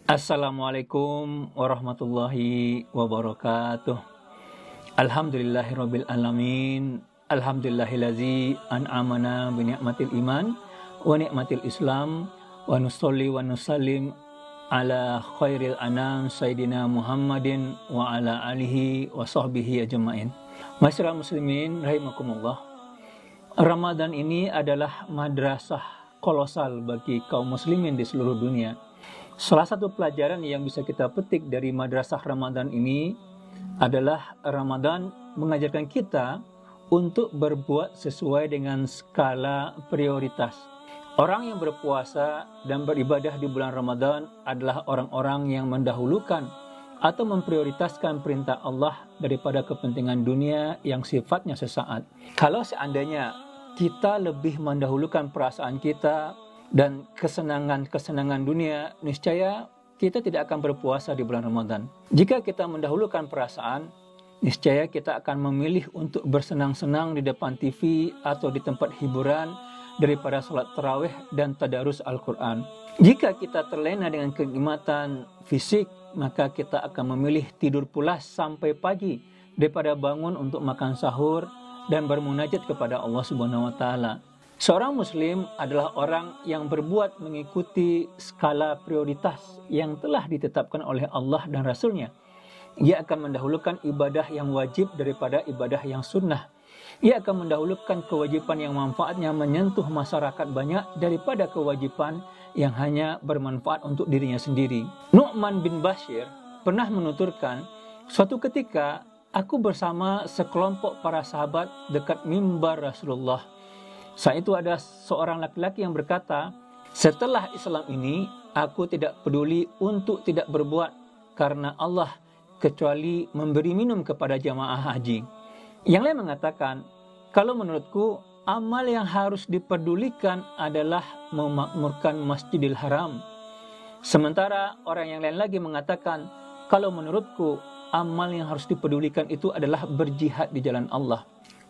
Assalamualaikum warahmatullahi wabarakatuh. Alhamdulillahirabbil alamin. Alhamdulillahillazi an'amana bi ni'matil iman wa ni'matil islam wa nusolli wa nusallim ala khairil anam sayyidina Muhammadin wa ala alihi wa sahbihi ajma'in. Masyarakat muslimin rahimakumullah. Ramadan ini adalah madrasah kolosal bagi kaum muslimin di seluruh dunia. Salah satu pelajaran yang bisa kita petik dari madrasah Ramadan ini adalah Ramadan mengajarkan kita untuk berbuat sesuai dengan skala prioritas. Orang yang berpuasa dan beribadah di bulan Ramadan adalah orang-orang yang mendahulukan atau memprioritaskan perintah Allah daripada kepentingan dunia yang sifatnya sesaat. Kalau seandainya kita lebih mendahulukan perasaan kita dan kesenangan dunia, niscaya kita tidak akan berpuasa di bulan Ramadan. Jika kita mendahulukan perasaan, niscaya kita akan memilih untuk bersenang-senang di depan TV atau di tempat hiburan daripada sholat tarawih dan tadarus Al-Quran. Jika kita terlena dengan kenikmatan fisik, maka kita akan memilih tidur pulas sampai pagi daripada bangun untuk makan sahur dan bermunajat kepada Allah Subhanahu wa Ta'ala. Seorang muslim adalah orang yang berbuat mengikuti skala prioritas yang telah ditetapkan oleh Allah dan Rasul-Nya. Ia akan mendahulukan ibadah yang wajib daripada ibadah yang sunnah. Ia akan mendahulukan kewajiban yang manfaatnya menyentuh masyarakat banyak daripada kewajiban yang hanya bermanfaat untuk dirinya sendiri. Nu'man bin Bashir pernah menuturkan, suatu ketika aku bersama sekelompok para sahabat dekat mimbar Rasulullah. Saat itu ada seorang laki-laki yang berkata, setelah Islam ini, aku tidak peduli untuk tidak berbuat karena Allah kecuali memberi minum kepada jamaah haji. Yang lain mengatakan, kalau menurutku, amal yang harus dipedulikan adalah memakmurkan Masjidil Haram. Sementara orang yang lain lagi mengatakan, kalau menurutku, amal yang harus dipedulikan itu adalah berjihad di jalan Allah.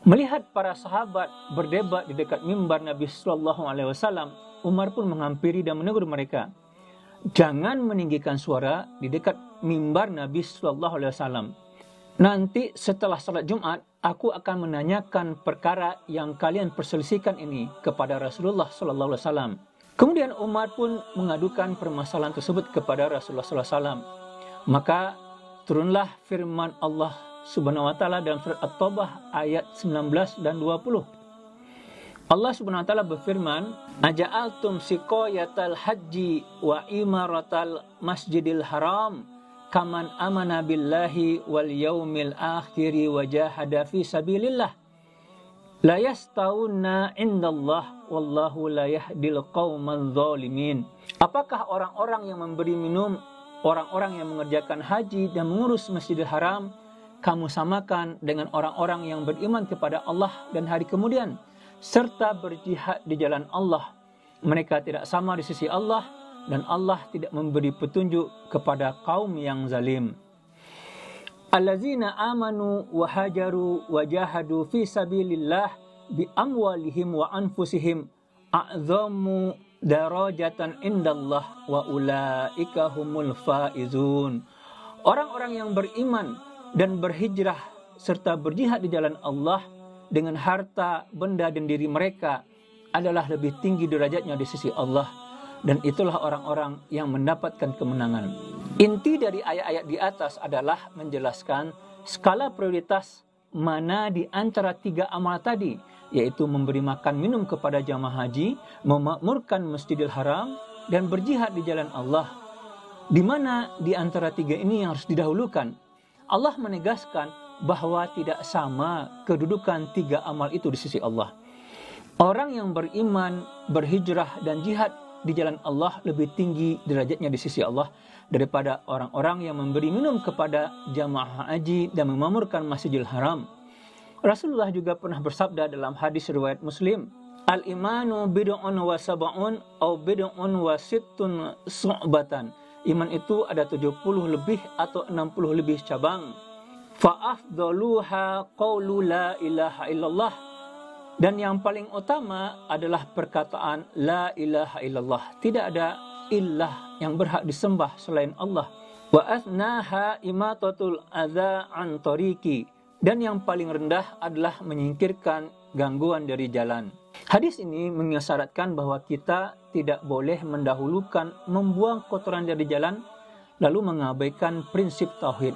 Melihat para sahabat berdebat di dekat mimbar Nabi Sallallahu Alaihi Wasallam, Umar pun menghampiri dan menegur mereka. Jangan meninggikan suara di dekat mimbar Nabi Sallallahu Alaihi Wasallam. Nanti setelah salat Jumat, aku akan menanyakan perkara yang kalian perselisihkan ini kepada Rasulullah Sallallahu Alaihi Wasallam. Kemudian Umar pun mengadukan permasalahan tersebut kepada Rasulullah Sallallahu Alaihi Wasallam. Maka turunlah firman Allah Subhanahu wa Ta'ala dalam surat At-Taubah ayat 19 dan 20. Allah Subhanahu wa Ta'ala berfirman, "Aja'altum siqayatal haji wa imaratal masjidil haram kaman amana billahi wal yaumil akhiri wa jahada fi sabilillah la yastawunna indallah wallahu la yahdil qauman zalimin." Apakah orang-orang yang memberi minum orang-orang yang mengerjakan haji dan mengurus Masjidil Haram kamu samakan dengan orang-orang yang beriman kepada Allah dan hari kemudian serta berjihad di jalan Allah? Mereka tidak sama di sisi Allah dan Allah tidak memberi petunjuk kepada kaum yang zalim. Allazina amanu wa hajaru wa jahadu fi sabilillah bi amwalihim wa anfusihim a'zamu darajatan indallah wa ulaika humul faizun. Orang-orang yang beriman dan berhijrah serta berjihad di jalan Allah dengan harta, benda dan diri mereka adalah lebih tinggi derajatnya di sisi Allah, dan itulah orang-orang yang mendapatkan kemenangan. Inti dari ayat-ayat di atas adalah menjelaskan skala prioritas mana di antara tiga amal tadi, yaitu memberi makan minum kepada jamaah haji, memakmurkan Masjidil Haram, dan berjihad di jalan Allah. Di mana di antara tiga ini yang harus didahulukan? Allah menegaskan bahwa tidak sama kedudukan tiga amal itu di sisi Allah. Orang yang beriman, berhijrah dan jihad di jalan Allah lebih tinggi derajatnya di sisi Allah daripada orang-orang yang memberi minum kepada jamaah haji dan memamurkan Masjidil Haram. Rasulullah juga pernah bersabda dalam hadis riwayat Muslim, "Al-imanu bid'un wa sab'un au bid'un wa sittun su'batan." Iman itu ada 70 lebih atau 60 lebih cabang. Fa'afdaluha qawlu la ilaha illallah. Dan yang paling utama adalah perkataan la ilaha illallah. Tidak ada illah, yang berhak disembah selain Allah. Wa athnaha imatatul adza an tariqi, dan yang paling rendah adalah menyingkirkan gangguan dari jalan. Hadis ini mengisyaratkan bahwa kita tidak boleh mendahulukan membuang kotoran dari jalan lalu mengabaikan prinsip tauhid.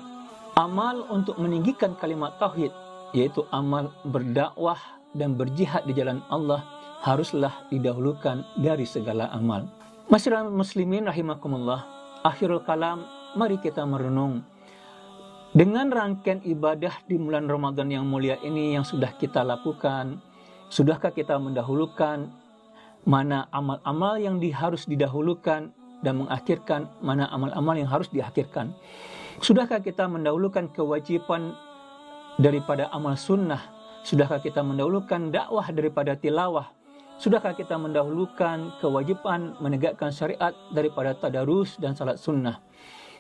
Amal untuk meninggikan kalimat tauhid, yaitu amal berdakwah dan berjihad di jalan Allah, haruslah didahulukan dari segala amal. Masyarakat muslimin rahimakumullah, akhirul kalam, mari kita merenung. Dengan rangkaian ibadah di bulan Ramadan yang mulia ini yang sudah kita lakukan, sudahkah kita mendahulukan mana amal-amal yang harus didahulukan dan mengakhirkan mana amal-amal yang harus diakhirkan? Sudahkah kita mendahulukan kewajiban daripada amal sunnah? Sudahkah kita mendahulukan dakwah daripada tilawah? Sudahkah kita mendahulukan kewajiban menegakkan syariat daripada tadarus dan salat sunnah?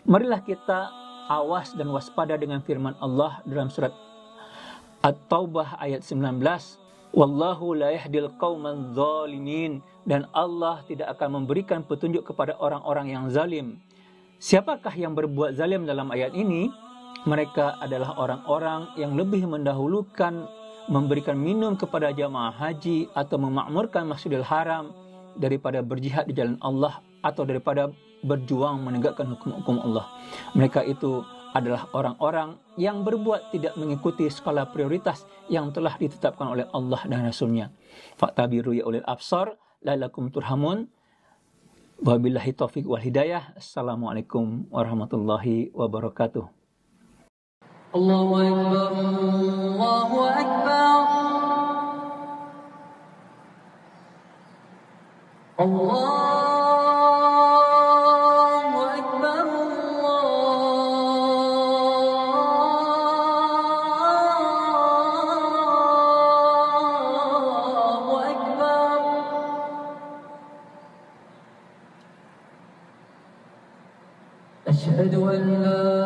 Marilah kita awas dan waspada dengan firman Allah dalam surat At-Taubah ayat 19. Wallahu la yahdil qauman zalimin, dan Allah tidak akan memberikan petunjuk kepada orang-orang yang zalim. Siapakah yang berbuat zalim dalam ayat ini? Mereka adalah orang-orang yang lebih mendahulukan memberikan minum kepada jamaah haji atau memakmurkan Masjidil Haram daripada berjihad di jalan Allah atau daripada berjuang menegakkan hukum-hukum Allah. Mereka itu adalah orang-orang yang berbuat tidak mengikuti skala prioritas yang telah ditetapkan oleh Allah dan Rasul-Nya. Fa'tabiru ya ulil absar la'allakum turhamun. Wabillahi taufiq wal hidayah. Assalamualaikum warahmatullahi wabarakatuh. Allahu Akbar, Allahu Akbar, Allahu Akbar, Allahu Akbar. Asyhadu an la